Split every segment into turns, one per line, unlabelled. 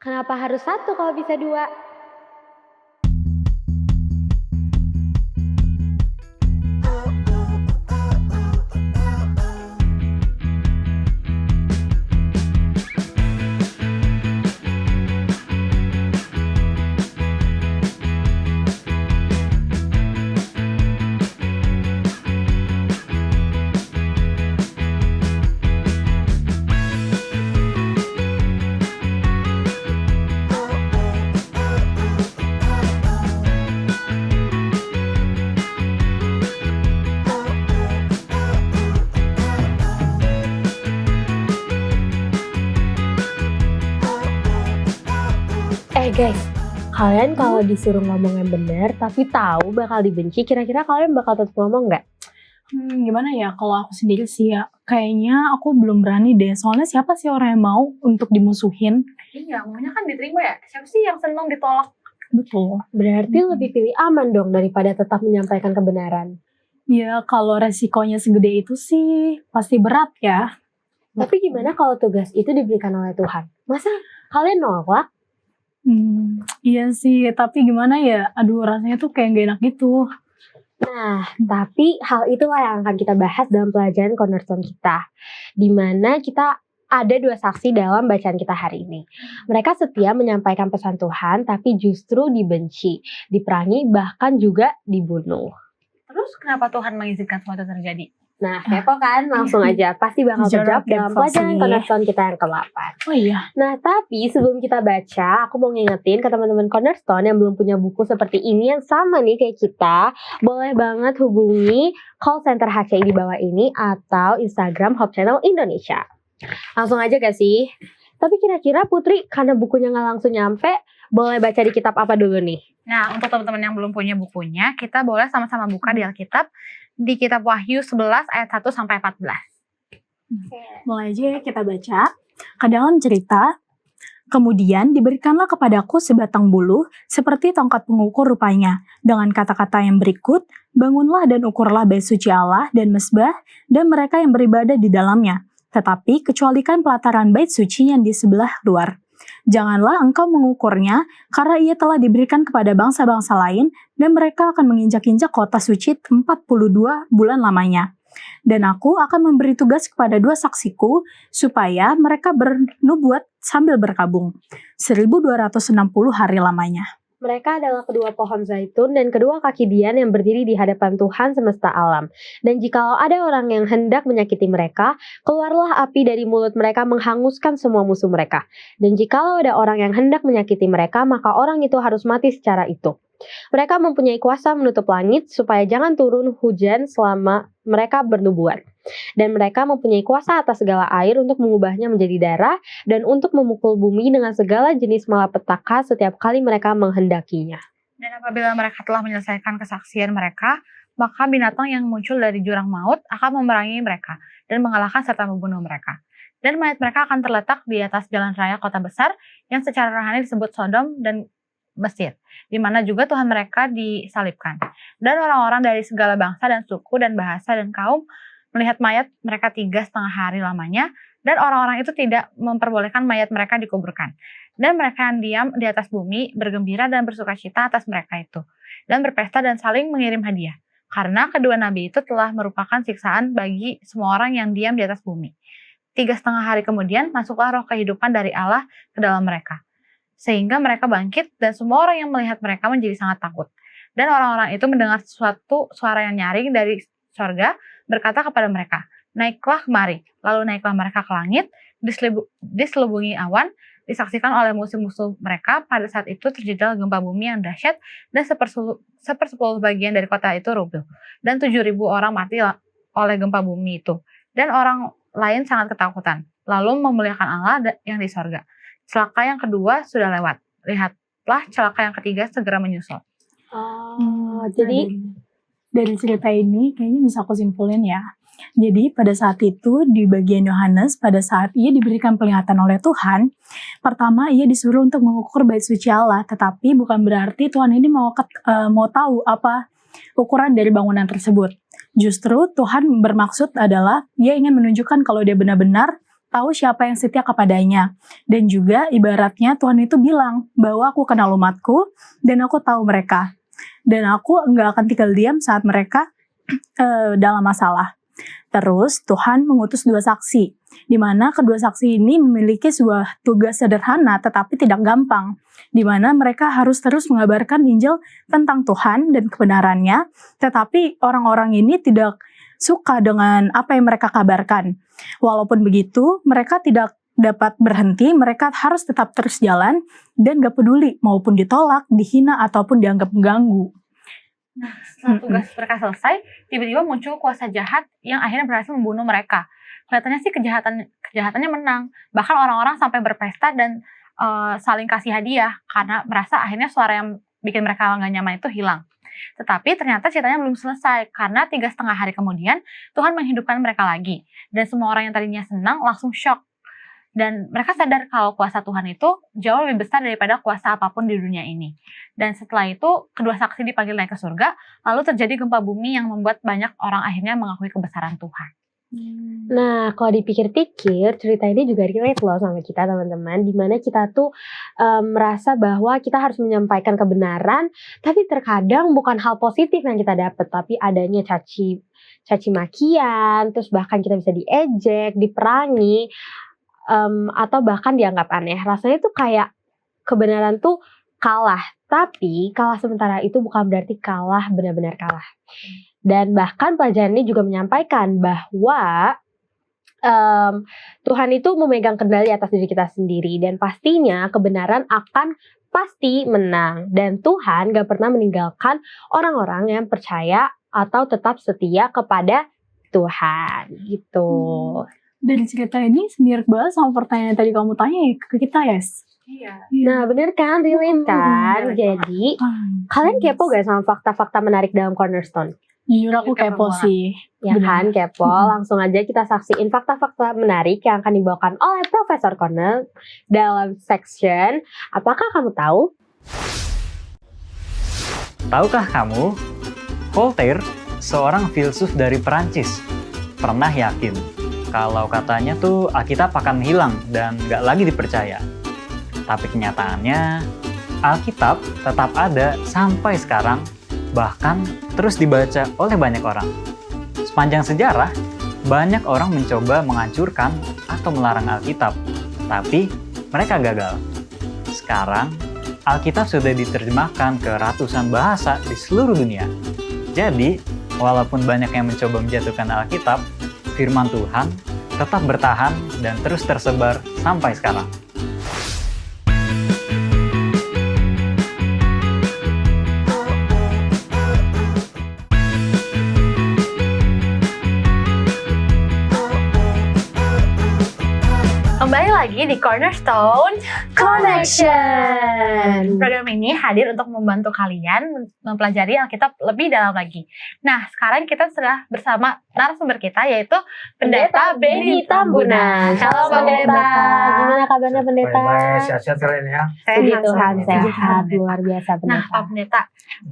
Kenapa harus satu kalau bisa dua? Guys, kalian kalau disuruh ngomong yang benar tapi tahu bakal dibenci, kira-kira kalian bakal tetap ngomong nggak?
Gimana ya, kalau aku sendiri sih ya, kayaknya aku belum berani deh, soalnya siapa sih orang yang mau untuk dimusuhin?
Iya, maunya kan diterima ya, siapa sih yang senang ditolak?
Betul.
Berarti lebih pilih aman dong daripada tetap menyampaikan kebenaran.
Ya, kalau resikonya segede itu sih, pasti berat ya.
Tapi gimana kalau tugas itu diberikan oleh Tuhan? Masa kalian nolak?
Iya sih, tapi gimana ya, aduh rasanya tuh kayak gak enak gitu.
Nah, tapi hal itulah yang akan kita bahas dalam pelajaran Cornerstone kita. Dimana kita ada dua saksi dalam bacaan kita hari ini. Mereka setia menyampaikan pesan Tuhan, tapi justru dibenci, diperangi, bahkan juga dibunuh.
Terus kenapa Tuhan mengizinkan semua itu terjadi?
Nah, kepo kan? Langsung aja. Pasti bakal terjawab dalam pelajaran Cornerstone kita yang ke-8.
Oh iya.
Nah, tapi sebelum kita baca, aku mau ngingetin ke teman-teman Cornerstone yang belum punya buku seperti ini yang sama nih kayak kita, boleh banget hubungi call center HCI di bawah ini atau Instagram Hope Channel Indonesia. Langsung aja gak sih? Tapi kira-kira Putri, karena bukunya nggak langsung nyampe, boleh baca di kitab apa dulu nih?
Nah, untuk teman-teman yang belum punya bukunya, kita boleh sama-sama buka di Alkitab, di kitab Wahyu 11 ayat 1 sampai 14.
Mulai aja ya kita baca. Ke dalam cerita, kemudian diberikanlah kepadaku sebatang bulu seperti tongkat pengukur rupanya. Dengan kata-kata yang berikut, bangunlah dan ukurlah bait suci Allah dan mezbah dan mereka yang beribadah di dalamnya. Tetapi kecualikan pelataran bait suci yang di sebelah luar. Janganlah engkau mengukurnya, karena ia telah diberikan kepada bangsa-bangsa lain, dan mereka akan menginjak-injak kota suci 42 bulan lamanya. Dan aku akan memberi tugas kepada dua saksiku, supaya mereka bernubuat sambil berkabung. 1260 hari lamanya.
Mereka adalah kedua pohon zaitun dan kedua kaki Dian yang berdiri di hadapan Tuhan semesta alam. Dan jikalau ada orang yang hendak menyakiti mereka, keluarlah api dari mulut mereka menghanguskan semua musuh mereka. Dan jikalau ada orang yang hendak menyakiti mereka, maka orang itu harus mati secara itu. Mereka mempunyai kuasa menutup langit supaya jangan turun hujan selama mereka bernubuat. Dan mereka mempunyai kuasa atas segala air untuk mengubahnya menjadi darah dan untuk memukul bumi dengan segala jenis malapetaka setiap kali mereka menghendakinya.
Dan apabila mereka telah menyelesaikan kesaksian mereka, maka binatang yang muncul dari jurang maut akan memerangi mereka dan mengalahkan serta membunuh mereka. Dan mayat mereka akan terletak di atas jalan raya kota besar yang secara rohani disebut Sodom dan Mesir, di mana juga Tuhan mereka disalibkan. Dan orang-orang dari segala bangsa dan suku dan bahasa dan kaum melihat mayat mereka 3,5 hari lamanya, dan orang-orang itu tidak memperbolehkan mayat mereka dikuburkan. Dan mereka yang diam di atas bumi bergembira dan bersukacita atas mereka itu, dan berpesta dan saling mengirim hadiah. Karena kedua nabi itu telah merupakan siksaan bagi semua orang yang diam di atas bumi. 3,5 hari kemudian masuklah roh kehidupan dari Allah ke dalam mereka. Sehingga mereka bangkit dan semua orang yang melihat mereka menjadi sangat takut. Dan orang-orang itu mendengar suatu suara yang nyaring dari sorga berkata kepada mereka, naiklah kemari. Lalu naiklah mereka ke langit, diselubungi awan, disaksikan oleh musuh-musuh mereka. Pada saat itu terjadilah gempa bumi yang dahsyat dan 1/10 bagian dari kota itu rubuh. Dan 7.000 orang mati oleh gempa bumi itu. Dan orang lain sangat ketakutan. Lalu memuliakan Allah yang di sorga. Celaka yang kedua sudah lewat. Lihatlah celaka yang ketiga segera menyusul.
Jadi
dari cerita ini kayaknya bisa aku simpulin ya. Jadi pada saat itu di bagian Yohanes, pada saat ia diberikan penglihatan oleh Tuhan, pertama ia disuruh untuk mengukur bait suci Allah, tetapi bukan berarti Tuhan ini mau tahu apa ukuran dari bangunan tersebut. Justru Tuhan bermaksud adalah ia ingin menunjukkan kalau dia benar-benar tahu siapa yang setia kepadanya. Dan juga ibaratnya Tuhan itu bilang bahwa aku kenal umatku dan aku tahu mereka. Dan aku nggak akan tinggal diam saat mereka dalam masalah. Terus Tuhan mengutus 2 saksi, di mana kedua saksi ini memiliki sebuah tugas sederhana tetapi tidak gampang, di mana mereka harus terus mengabarkan Injil tentang Tuhan dan kebenarannya, tetapi orang-orang ini tidak suka dengan apa yang mereka kabarkan. Walaupun begitu, mereka tidak dapat berhenti, mereka harus tetap terus jalan dan gak peduli maupun ditolak, dihina, ataupun dianggap mengganggu.
Nah, setelah tugas mereka selesai, tiba-tiba muncul kuasa jahat yang akhirnya berhasil membunuh mereka. Kelihatannya sih kejahatannya menang. Bahkan orang-orang sampai berpesta dan saling kasih hadiah karena merasa akhirnya suara yang bikin mereka nggak nyaman itu hilang. Tetapi ternyata ceritanya belum selesai karena 3,5 hari kemudian Tuhan menghidupkan mereka lagi. Dan semua orang yang tadinya senang langsung shock. Dan mereka sadar kalau kuasa Tuhan itu jauh lebih besar daripada kuasa apapun di dunia ini. Dan setelah itu, kedua saksi dipanggil naik ke surga, lalu terjadi gempa bumi yang membuat banyak orang akhirnya mengakui kebesaran Tuhan.
Nah, kalau dipikir-pikir, cerita ini juga relate loh sama kita teman-teman, dimana kita tuh merasa bahwa kita harus menyampaikan kebenaran, tapi terkadang bukan hal positif yang kita dapat, tapi adanya caci makian, terus bahkan kita bisa diejek, diperangi, atau bahkan dianggap aneh. Rasanya tuh kayak kebenaran tuh kalah, tapi kalah sementara itu bukan berarti kalah benar-benar kalah. Dan bahkan pelajaran ini juga menyampaikan bahwa Tuhan itu memegang kendali atas diri kita sendiri, dan pastinya kebenaran akan pasti menang, dan Tuhan gak pernah meninggalkan orang-orang yang percaya atau tetap setia kepada Tuhan gitu.
Dari cerita ini mirip banget sama pertanyaan yang tadi kamu tanya ke kita, Yes.
Iya.
Nah, bener kan, relate kan. Jadi kalian kepo gak sama fakta-fakta menarik dalam Cornerstone?
Jujur aku kepo sih.
Ya kan, kepo. Langsung aja kita saksiin fakta-fakta menarik yang akan dibawakan oleh Profesor Cornel dalam section Apakah Kamu Tahu?
Tahukah kamu, Voltaire, seorang filsuf dari Perancis, pernah yakin kalau katanya tuh Alkitab akan hilang dan gak lagi dipercaya. Tapi kenyataannya, Alkitab tetap ada sampai sekarang, bahkan terus dibaca oleh banyak orang. Sepanjang sejarah, banyak orang mencoba menghancurkan atau melarang Alkitab, tapi mereka gagal. Sekarang, Alkitab sudah diterjemahkan ke ratusan bahasa di seluruh dunia. Jadi, walaupun banyak yang mencoba menjatuhkan Alkitab, firman Tuhan tetap bertahan dan terus tersebar sampai sekarang.
Kembali lagi di Cornerstone
Connection.
Program ini hadir untuk membantu kalian mempelajari Alkitab lebih dalam lagi. Nah, sekarang kita sudah bersama narasumber kita, yaitu Pendeta Benny Tambunan. Halo Pendeta.
Gimana kabarnya Pendeta?
Baik, sehat-sehat kalian ya.
Puji Tuhan,
Sehat.
sehat, luar biasa
Nah,
Pendeta.
Pak Pendeta,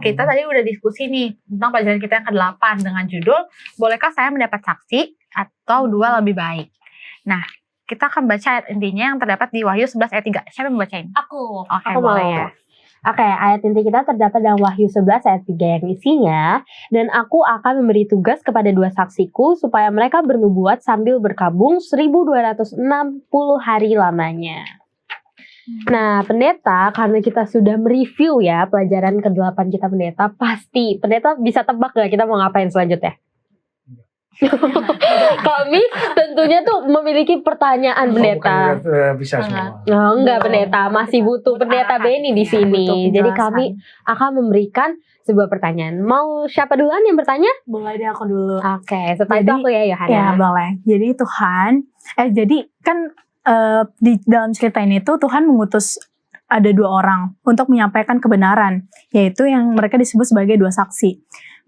kita tadi udah diskusi nih tentang pelajaran kita yang ke-8 dengan judul Bolehkah Saya Mendapat Saksi atau Dua Lebih Baik? Nah, kita akan baca ayat intinya yang terdapat di Wahyu 11 ayat 3. Siapa yang membacain?
Aku
boleh.
mau. Oke, ayat inti kita terdapat dalam Wahyu 11 ayat 3 yang isinya, dan aku akan memberi tugas kepada 2 saksiku supaya mereka bernubuat sambil berkabung 1260 hari lamanya. Nah, Pendeta, karena kita sudah mereview ya pelajaran ke-8 kita Pendeta, pasti Pendeta bisa tebak gak kita mau ngapain selanjutnya? Kami tentunya tuh memiliki pertanyaan Pendeta.
Bisa semua.
Oh, enggak Pendeta, masih butuh Pendeta Benny di sini. Jadi kami akan memberikan sebuah pertanyaan. Mau siapa duluan yang bertanya?
Boleh deh aku dulu.
Oke, setelah itu aku ya Yohana.
Ya boleh. Jadi jadi kan di dalam cerita ini tuh Tuhan mengutus ada 2 orang untuk menyampaikan kebenaran, yaitu yang mereka disebut sebagai 2 saksi.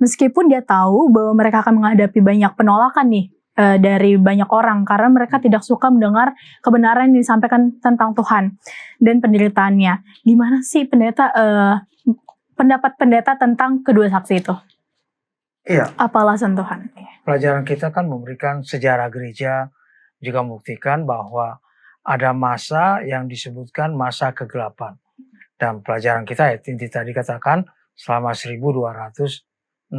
Meskipun dia tahu bahwa mereka akan menghadapi banyak penolakan nih dari banyak orang karena mereka tidak suka mendengar kebenaran yang disampaikan tentang Tuhan dan penderitaannya. Gimana sih Pendeta pendapat Pendeta tentang kedua saksi itu?
Iya.
Apa alasan Tuhan?
Pelajaran kita kan memberikan sejarah gereja juga membuktikan bahwa ada masa yang disebutkan masa kegelapan. Dan pelajaran kita ya inti tadi katakan selama 1260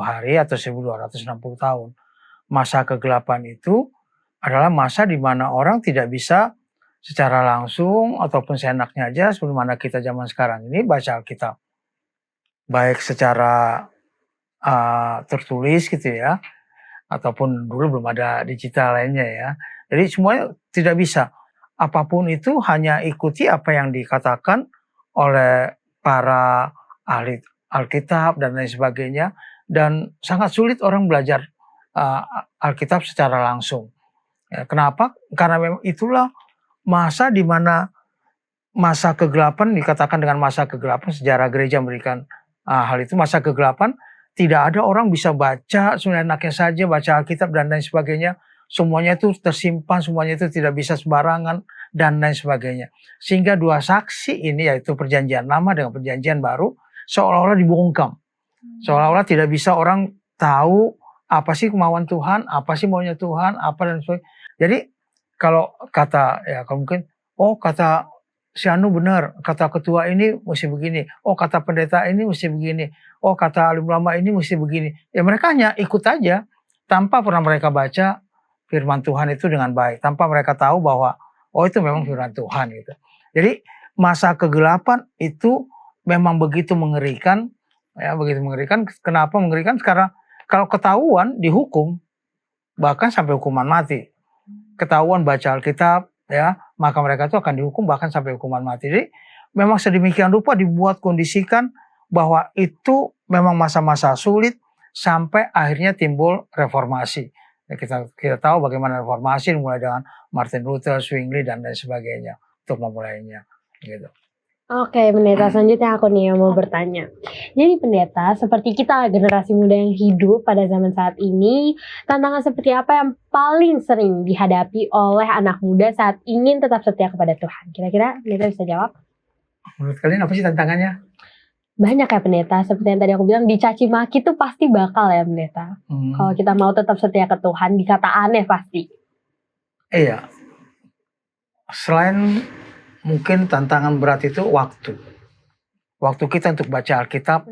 hari atau 1260 tahun. Masa kegelapan itu adalah masa di mana orang tidak bisa secara langsung ataupun seenaknya aja sebagaimana kita zaman sekarang ini baca Alkitab. Baik secara tertulis gitu ya, ataupun dulu belum ada digital lainnya ya. Jadi semuanya tidak bisa. Apapun itu hanya ikuti apa yang dikatakan oleh para ahli Alkitab dan lain sebagainya. Dan sangat sulit orang belajar Alkitab secara langsung. Ya, kenapa? Karena memang itulah masa di mana masa kegelapan dikatakan dengan masa kegelapan, sejarah gereja memberikan hal itu, masa kegelapan, tidak ada orang bisa baca seenaknya saja, baca Alkitab dan lain sebagainya. Semuanya itu tersimpan, semuanya itu tidak bisa sembarangan dan lain sebagainya. Sehingga dua saksi ini yaitu perjanjian lama dengan perjanjian baru seolah-olah dibungkam. Seolah-olah tidak bisa orang tahu apa sih kemauan Tuhan, apa sih maunya Tuhan, apa dan sebagainya. Jadi kalau kata ya kalau mungkin kata si Anu benar, kata ketua ini mesti begini, kata pendeta ini mesti begini, kata alim ulama ini mesti begini. Ya mereka hanya ikut aja tanpa pernah mereka baca firman Tuhan itu dengan baik, tanpa mereka tahu bahwa itu memang firman Tuhan gitu. Jadi masa kegelapan itu memang begitu mengerikan, ya begitu mengerikan. Kenapa mengerikan? Karena kalau ketahuan dihukum bahkan sampai hukuman mati. Ketahuan baca Alkitab ya, maka mereka itu akan dihukum bahkan sampai hukuman mati. Jadi memang sedemikian rupa dibuat kondisikan bahwa itu memang masa-masa sulit sampai akhirnya timbul reformasi. Ya, kita tahu bagaimana reformasi mulai dengan Martin Luther, Zwingli dan lain sebagainya untuk memulainya gitu.
Oke, pendeta, selanjutnya aku nih yang mau bertanya. Jadi pendeta, seperti kita generasi muda yang hidup pada zaman saat ini, tantangan seperti apa yang paling sering dihadapi oleh anak muda saat ingin tetap setia kepada Tuhan? Kira-kira pendeta bisa jawab?
Menurut kalian apa sih tantangannya?
Banyak ya pendeta, seperti yang tadi aku bilang, dicaci maki tuh pasti bakal ya pendeta. Kalau kita mau tetap setia ke Tuhan, dikata aneh pasti.
Iya. Selain mungkin tantangan berat itu waktu. Waktu kita untuk baca Alkitab.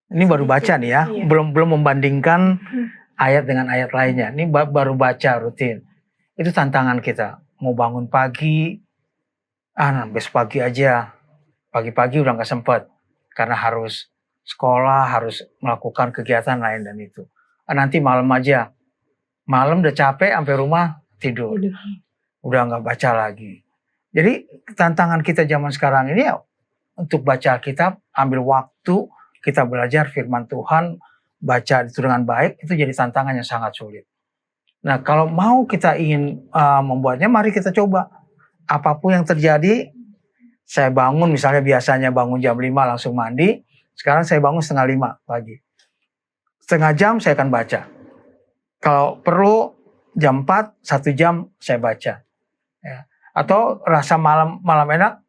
Ini baru baca nih ya, belum membandingkan ayat dengan ayat lainnya. Ini baru baca rutin. Itu tantangan kita. Mau bangun pagi, besok pagi aja. Pagi-pagi udah nggak sempat. Karena harus sekolah, harus melakukan kegiatan lain dan itu. Nanti malam aja. Malam udah capek, sampai rumah tidur. Udah nggak baca lagi. Jadi tantangan kita zaman sekarang ini ya untuk baca Alkitab, ambil waktu, kita belajar firman Tuhan, baca itu dengan baik, itu jadi tantangan yang sangat sulit. Nah kalau mau kita ingin membuatnya, mari kita coba. Apapun yang terjadi, saya bangun misalnya biasanya bangun jam 5 langsung mandi, sekarang saya bangun setengah 5 pagi. Setengah jam saya akan baca. Kalau perlu jam 4, 1 jam saya baca. Ya. Atau rasa malam enak,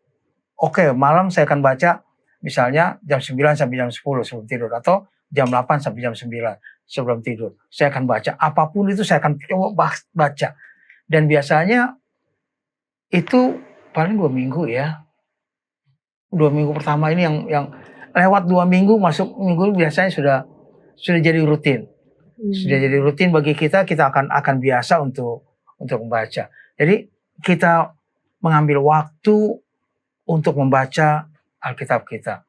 malam saya akan baca misalnya jam 9 sampai jam 10 sebelum tidur. Atau jam 8 sampai jam 9 sebelum tidur. Saya akan baca, apapun itu saya akan coba baca. Dan biasanya itu paling 2 minggu ya. 2 minggu pertama ini yang lewat 2 minggu, masuk minggu biasanya sudah jadi rutin. Sudah jadi rutin bagi kita akan biasa untuk membaca. Jadi kita mengambil waktu untuk membaca Alkitab kita.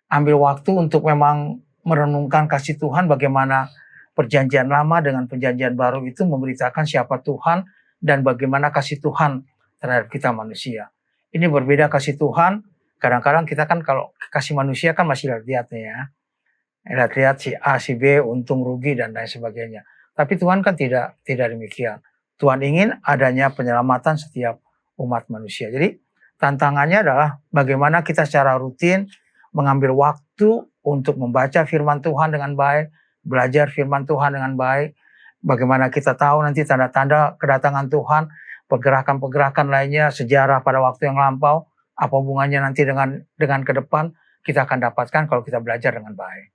Ambil waktu untuk memang merenungkan kasih Tuhan, bagaimana perjanjian lama dengan perjanjian baru itu memberitakan siapa Tuhan dan bagaimana kasih Tuhan terhadap kita manusia. Ini berbeda kasih Tuhan. Kadang-kadang kita kan kalau kasih manusia kan masih lihat-lihatnya ya. Lihat-lihat si A, si B, untung rugi dan lain sebagainya. Tapi Tuhan kan tidak demikian. Tuhan ingin adanya penyelamatan setiap umat manusia. Jadi tantangannya adalah bagaimana kita secara rutin mengambil waktu untuk membaca firman Tuhan dengan baik, belajar firman Tuhan dengan baik. Bagaimana kita tahu nanti tanda-tanda kedatangan Tuhan, pergerakan-pergerakan lainnya, sejarah pada waktu yang lampau, apa hubungannya nanti dengan ke depan, kita akan dapatkan kalau kita belajar dengan baik.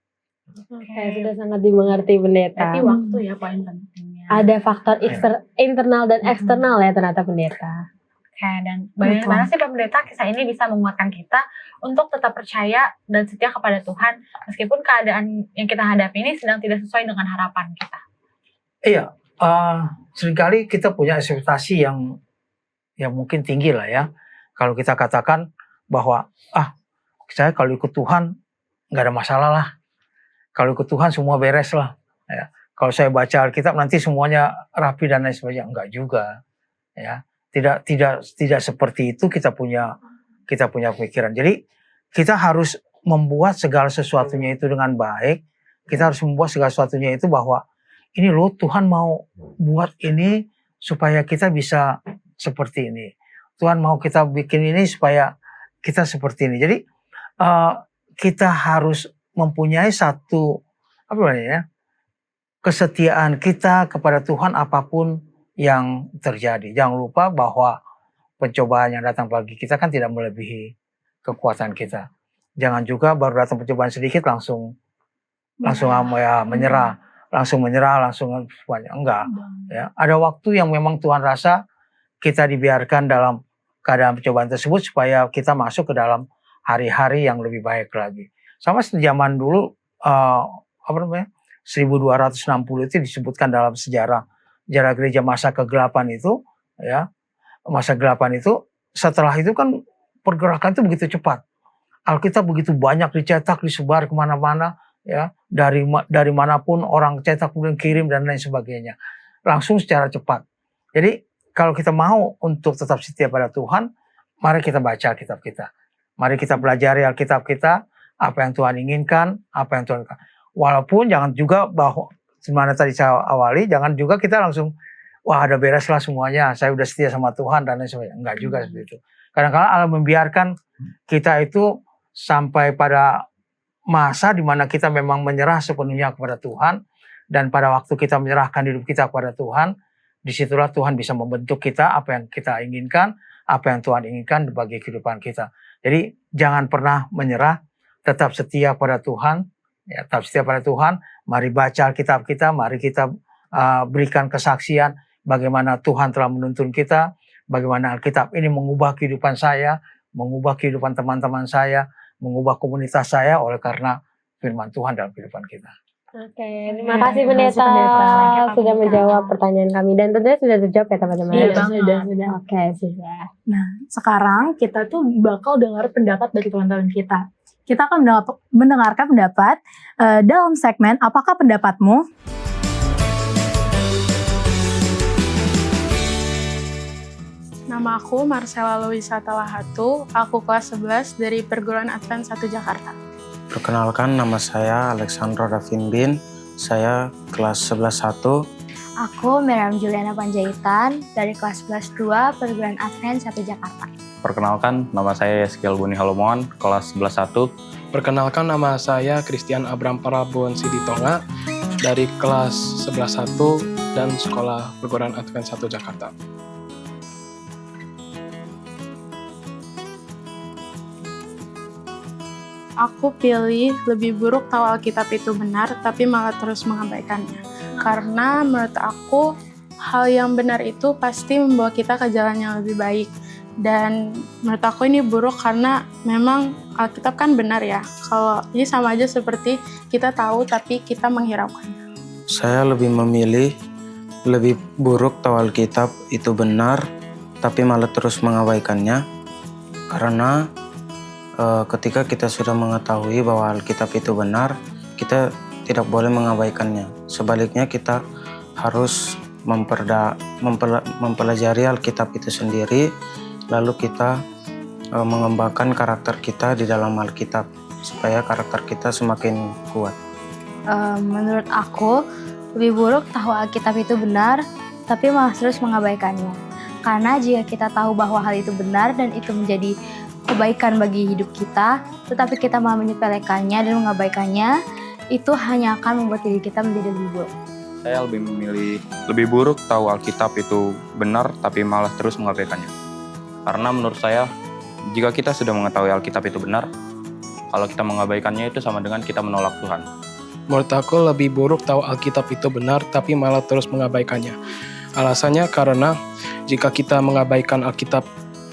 Oke, sudah sangat dimengerti pendeta.
Berarti waktu ya paling pentingnya.
Ada faktor internal dan eksternal ya ternyata pendeta.
Oke, dan bagaimana sih Pak Pendeta kisah ini bisa menguatkan kita untuk tetap percaya dan setia kepada Tuhan meskipun keadaan yang kita hadapi ini sedang tidak sesuai dengan harapan kita?
Iya, seringkali kita punya ekspektasi yang mungkin tinggi lah ya. Kalau kita katakan bahwa saya kalau ikut Tuhan nggak ada masalah lah. Kalau ikut Tuhan semua beres lah. Ya. Kalau saya baca Alkitab nanti semuanya rapi dan lain sebagainya. Enggak juga. Ya. Tidak seperti itu kita punya pemikiran. Jadi kita harus membuat segala sesuatunya itu dengan baik. Kita harus membuat segala sesuatunya itu bahwa ini loh Tuhan mau buat ini supaya kita bisa seperti ini. Tuhan mau kita bikin ini supaya kita seperti ini. Jadi kita harus mempunyai satu kesetiaan kita kepada Tuhan apapun yang terjadi. Jangan lupa bahwa pencobaan yang datang bagi kita kan tidak melebihi kekuatan kita. Jangan juga baru datang pencobaan sedikit langsung menyerah, langsung semuanya. Enggak. Ya, ada waktu yang memang Tuhan rasa kita dibiarkan dalam keadaan pencobaan tersebut supaya kita masuk ke dalam hari-hari yang lebih baik lagi. Sama zaman dulu 1260 itu disebutkan dalam sejarah gereja masa kegelapan itu, ya, masa kegelapan itu, setelah itu kan pergerakan itu begitu cepat. Alkitab begitu banyak dicetak, disebar kemana-mana, ya, dari manapun orang cetak kemudian kirim dan lain sebagainya, langsung secara cepat. Jadi kalau kita mau untuk tetap setia pada Tuhan, mari kita baca Alkitab kita, mari kita pelajari Alkitab kita, apa yang Tuhan inginkan, apa yang Tuhan inginkan. Walaupun jangan juga bahwa sebenarnya tadi saya awali, jangan juga kita langsung, wah ada beres lah semuanya, saya udah setia sama Tuhan dan lain sebagainya. Enggak juga seperti itu. Kadang-kadang Allah membiarkan kita itu sampai pada masa di mana kita memang menyerah sepenuhnya kepada Tuhan, dan pada waktu kita menyerahkan hidup kita kepada Tuhan, disitulah Tuhan bisa membentuk kita apa yang kita inginkan, apa yang Tuhan inginkan bagi kehidupan kita. Jadi jangan pernah menyerah, tetap setia pada Tuhan, ya, tetap setia pada Tuhan. Mari baca Alkitab kita, mari kita berikan kesaksian bagaimana Tuhan telah menuntun kita, bagaimana Alkitab ini mengubah kehidupan saya, mengubah kehidupan teman-teman saya, mengubah komunitas saya oleh karena firman Tuhan dalam kehidupan kita.
Oke, terima kasih pendeta sudah menjawab pertanyaan kami dan tentunya sudah terjawab ya teman-teman.
Iya, sudah.
Oke, sudah.
Nah, sekarang kita tuh bakal dengar pendapat dari teman-teman kita. Kita akan mendengarkan pendapat dalam segmen Apakah Pendapatmu? Nama aku Marcella Louisa Talahatu, aku kelas 11 dari Perguruan Advent 1 Jakarta.
Perkenalkan, nama saya Alexandra Davin Bin, saya kelas 11-1.
Aku Miriam Juliana Panjaitan dari kelas 11-2 Perguruan Advent 1 Jakarta.
Perkenalkan, nama saya Yeskiel Buni Halomoan, kelas 11-1.
Perkenalkan, nama saya Christian Abram Parabon Siditonga dari kelas 11-1 dan Sekolah Perguruan Advent 1 Jakarta.
Aku pilih lebih buruk tahu Alkitab itu benar, tapi malah terus mengabaikannya. Karena menurut aku, hal yang benar itu pasti membawa kita ke jalan yang lebih baik. Dan menurut aku ini buruk karena memang Alkitab kan benar ya. Kalau ini sama aja seperti kita tahu tapi kita menghiraukannya.
Saya lebih memilih lebih buruk tahu Alkitab itu benar, tapi malah terus mengabaikannya. Karena ketika kita sudah mengetahui bahwa Alkitab itu benar, kita tidak boleh mengabaikannya. Sebaliknya kita harus mempelajari Alkitab itu sendiri, lalu kita mengembangkan karakter kita di dalam Alkitab supaya karakter kita semakin kuat.
Menurut aku, lebih buruk tahu Alkitab itu benar, tapi malah terus mengabaikannya. Karena jika kita tahu bahwa hal itu benar dan itu menjadi kebaikan bagi hidup kita, tetapi kita malah menyepelekannya dan mengabaikannya, itu hanya akan membuat diri kita menjadi lebih buruk.
Saya lebih memilih lebih buruk tahu Alkitab itu benar, tapi malah terus mengabaikannya. Karena menurut saya, jika kita sudah mengetahui Alkitab itu benar, kalau kita mengabaikannya itu sama dengan kita menolak Tuhan.
Menurut aku lebih buruk tahu Alkitab itu benar tapi malah terus mengabaikannya. Alasannya karena jika kita mengabaikan Alkitab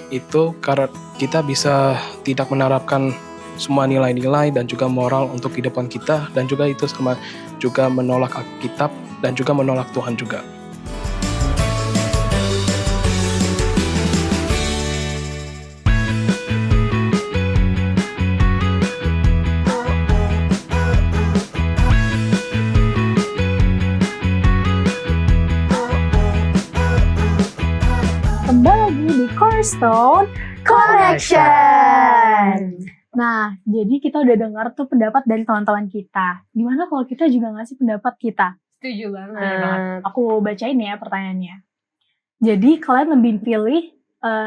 itu, karena kita bisa tidak menerapkan semua nilai-nilai dan juga moral untuk kehidupan kita, dan juga itu sama juga menolak Alkitab dan juga menolak Tuhan juga.
Kembali lagi di Cornerstone Connection. Nah, jadi kita udah dengar tuh pendapat dari teman-teman kita. Gimana kalau kita juga ngasih pendapat kita?
Setuju banget.
Aku bacain ya pertanyaannya. Jadi kalian lebih pilih,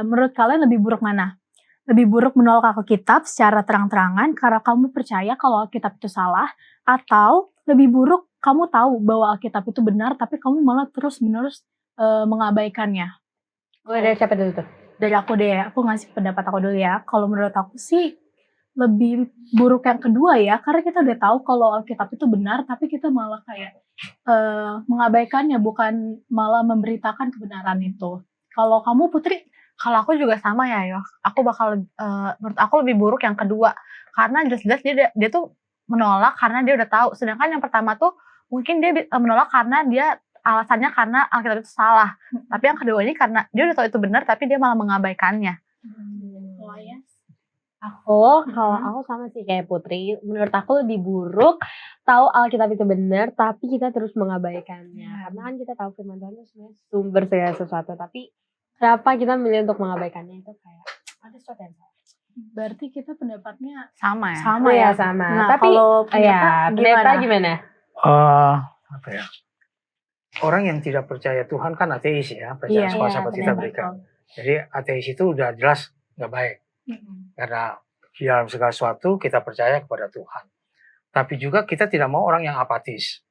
menurut kalian lebih buruk mana? Lebih buruk menolak Alkitab secara terang-terangan karena kamu percaya kalau Alkitab itu salah, atau lebih buruk kamu tahu bahwa Alkitab itu benar tapi kamu malah terus-menerus mengabaikannya?
Dari siapa dulu tuh?
Dari aku deh, aku ngasih pendapat aku dulu ya. Kalau menurut aku sih lebih buruk yang kedua ya, karena kita udah tahu kalau Alkitab itu benar, tapi kita malah kayak mengabaikannya, bukan malah memberitakan kebenaran itu. Kalau kamu Putri?
Kalau aku juga sama ya, Yo. Aku bakal menurut aku lebih buruk yang kedua, karena jelas-jelas dia tuh menolak karena dia udah tahu. Sedangkan yang pertama tuh mungkin dia menolak karena dia alasannya karena Alkitab itu salah. Tapi yang kedua ini karena dia udah tahu itu benar, tapi dia malah mengabaikannya.
Kalau aku sama sih kayak Putri. Menurut aku lebih buruk tahu Alkitab itu benar, tapi kita terus mengabaikannya. Karena kan kita tahu firman Tuhan itu sebenarnya sumber segala sesuatu. Tapi kenapa kita milih untuk mengabaikannya, itu kayak ada sesuatu yang salah.
Berarti kita pendapatnya
Sama ya?
sama ya?
Sama.
Nah,
Tapi
kalau
pendeta gimana?
Apa ya? Orang yang tidak percaya Tuhan kan ateis ya, percaya sahabat kita berikan. Jadi ateis itu udah jelas nggak baik. Karena di dalam segala sesuatu kita percaya kepada Tuhan. Tapi juga kita tidak mau orang yang apatis.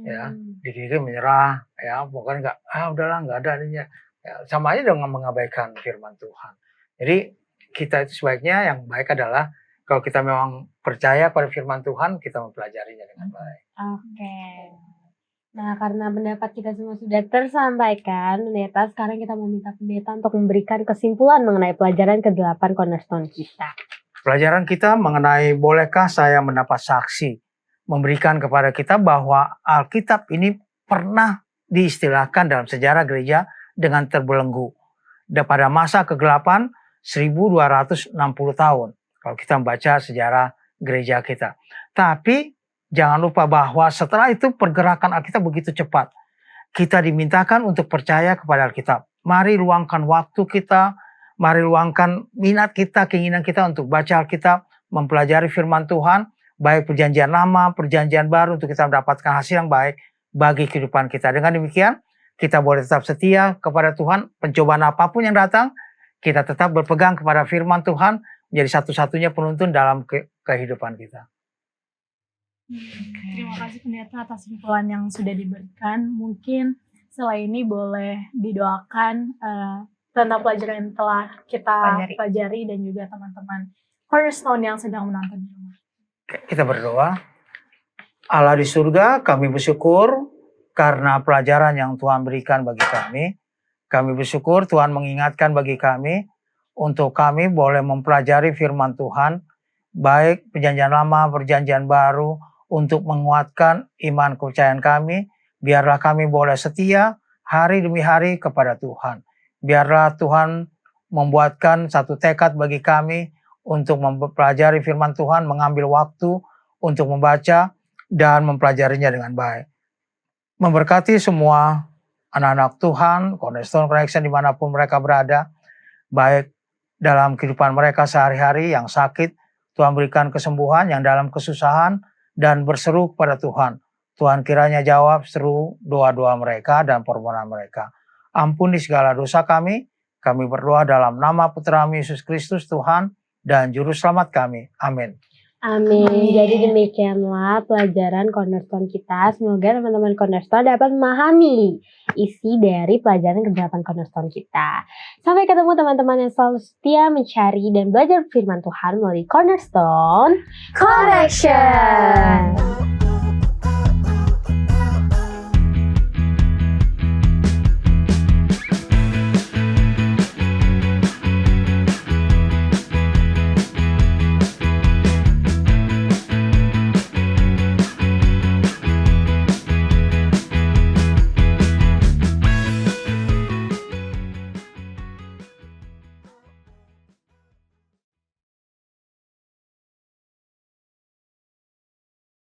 Ya, diri menyerah, ya, bukan nggak, udahlah nggak ada adanya. Ya, sama aja dengan mengabaikan firman Tuhan. Jadi kita itu sebaiknya yang baik adalah kalau kita memang percaya pada firman Tuhan, kita mempelajarinya dengan baik.
Oke. Nah, karena pendapat kita semua sudah tersampaikan, pendeta, sekarang kita mau minta pendeta untuk memberikan kesimpulan mengenai pelajaran ke-8 Cornerstone kita.
Pelajaran kita mengenai bolehkah saya mendapat saksi, memberikan kepada kita bahwa Alkitab ini pernah diistilahkan dalam sejarah gereja dengan terbelenggu. Dan pada masa kegelapan 1260 tahun, kalau kita membaca sejarah gereja kita. Tapi jangan lupa bahwa setelah itu pergerakan Alkitab begitu cepat. Kita dimintakan untuk percaya kepada Alkitab. Mari luangkan waktu kita, mari luangkan minat kita, keinginan kita untuk baca Alkitab, mempelajari firman Tuhan, baik perjanjian lama, perjanjian baru, untuk kita mendapatkan hasil yang baik bagi kehidupan kita. Dengan demikian, kita boleh tetap setia kepada Tuhan, pencobaan apapun yang datang, kita tetap berpegang kepada firman Tuhan, menjadi satu-satunya penuntun dalam kehidupan kita.
Terima kasih pendeta atas simpulan yang sudah diberikan. Mungkin setelah ini boleh didoakan tentang pelajaran yang telah kita pelajari dan juga teman-teman Cornerstone yang sedang menonton di rumah.
Kita berdoa. Allah di surga, kami bersyukur karena pelajaran yang Tuhan berikan bagi kami. Kami bersyukur Tuhan mengingatkan bagi kami untuk kami boleh mempelajari firman Tuhan, baik perjanjian lama, perjanjian baru, untuk menguatkan iman kepercayaan kami. Biarlah kami boleh setia hari demi hari kepada Tuhan. Biarlah Tuhan membuatkan satu tekad bagi kami untuk mempelajari firman Tuhan, mengambil waktu untuk membaca dan mempelajarinya dengan baik. Memberkati semua anak-anak Tuhan, Cornerstone Connection dimanapun mereka berada, baik dalam kehidupan mereka sehari-hari yang sakit, Tuhan berikan kesembuhan, yang dalam kesusahan, dan berseru kepada Tuhan. Tuhan kiranya jawab seru doa-doa mereka dan permohonan mereka. Ampuni segala dosa kami berdoa dalam nama Putra Yesus Kristus Tuhan dan Juru Selamat kami. Amin.
Amin. Jadi demikianlah pelajaran Cornerstone kita. Semoga teman-teman Cornerstone dapat memahami isi dari pelajaran ke-8 Cornerstone kita. Sampai ketemu teman-teman yang selalu setia mencari dan belajar firman Tuhan melalui Cornerstone Connection.